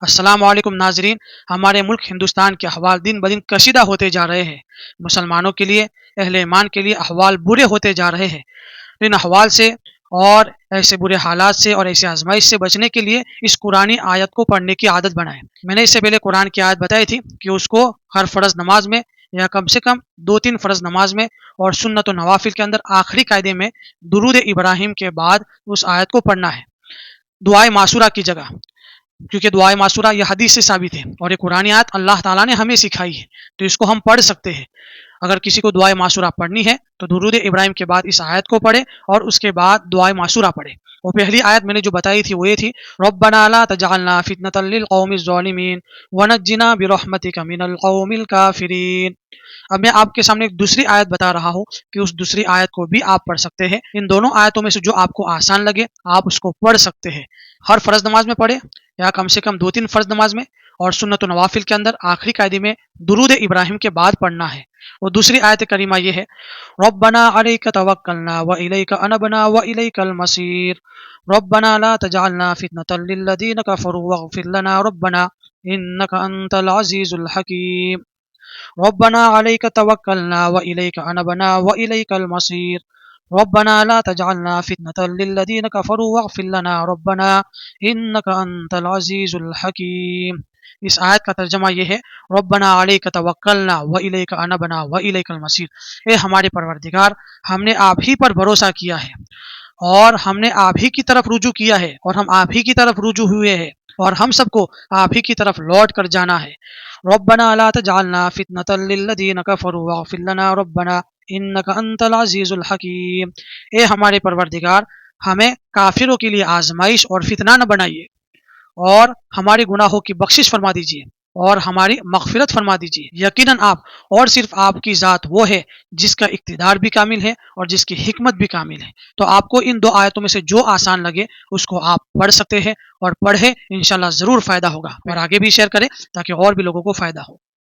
السلام علیکم ناظرین، ہمارے ملک ہندوستان کے احوال دن بدن کشیدہ ہوتے جا رہے ہیں۔ مسلمانوں کے لیے، اہل ایمان کے لیے احوال برے ہوتے جا رہے ہیں۔ ان احوال سے اور ایسے برے حالات سے اور ایسے آزمائش سے بچنے کے لیے اس قرآنی آیت کو پڑھنے کی عادت بنائیں۔ میں نے اس سے پہلے قرآن کی آیت بتائی تھی کہ اس کو ہر فرض نماز میں یا کم سے کم 2-3 فرض نماز میں اور سنت و نوافل کے اندر آخری قاعدے میں درود ابراہیم کے بعد اس آیت کو پڑھنا ہے، دعائے معصورہ کی جگہ، کیونکہ دعائے معصورہ یہ حدیث سے ثابت ہے اور یہ قرآن آیت اللہ تعالیٰ نے ہمیں سکھائی ہے، تو اس کو ہم پڑھ سکتے ہیں۔ اگر کسی کو دعائے معصورہ پڑھنی ہے تو درود ابراہیم کے بعد اس آیت کو پڑھے اور اس کے بعد دعائے معصورہ پڑھے۔ اور پہلی آیت میں نے جو بتائی تھی وہ یہ تھی، ربنا لا تجعلنا فتنة للقوم الظالمین ونجنا برحمتک من القوم الکافرین۔ اب میں آپ کے سامنے ایک دوسری آیت بتا رہا ہوں کہ اس دوسری آیت کو بھی آپ پڑھ سکتے ہیں۔ ان دونوں آیتوں میں سے جو آپ کو آسان لگے آپ اس کو پڑھ سکتے ہیں، ہر فرض نماز میں پڑھے یا کم سے کم 2-3 فرض نماز میں، اور سنت و نوافل کے اندر آخری قاعدے میں درود ابراہیم کے بعد پڑھنا ہے۔ اور دوسری آیت کریمہ یہ ہے، ربنا علیک توکلنا والیک انبنا والیک المصیر ربنا لا تجعلنا فتنة للذین کفروا واغفر لنا ربنا انک انت العزیز الحکیم ربنا علیک توکلنا والیک انبنا والیک المصیر ربنا لا تجعلنا فتنة للذین کفروا واغفر لنا ربنا انک انت العزیز الحکیم۔ اس آیت کا ترجمہ یہ ہے، ربنا علیک توکلنا والیک انبنا والیک المصیر، اے ہمارے پروردگار، ہم نے آپ ہی پر بھروسہ کیا ہے اور ہم نے آپ ہی کی طرف رجوع کیا ہے اور ہم آپ ہی کی طرف رجوع ہوئے ہیں اور ہم سب کو آپ ہی کی طرف لوٹ کر جانا ہے۔ ربنا لا تجعلنا فتنة للذین کفروا واغفر لنا ربنا انک انت العزیز الحکیم، اے ہمارے پروردگار، ہمیں کافروں کے لیے آزمائش اور فتنہ نہ بنائیے اور ہمارے گناہوں کی بخشش فرما دیجیے اور ہماری مغفرت فرما دیجیے۔ یقیناً آپ اور صرف آپ کی ذات وہ ہے جس کا اقتدار بھی کامل ہے اور جس کی حکمت بھی کامل ہے۔ تو آپ کو ان دو آیتوں میں سے جو آسان لگے اس کو آپ پڑھ سکتے ہیں اور پڑھیں، انشاءاللہ ضرور فائدہ ہوگا، اور آگے بھی شیئر کریں تاکہ اور بھی لوگوں کو فائدہ ہو۔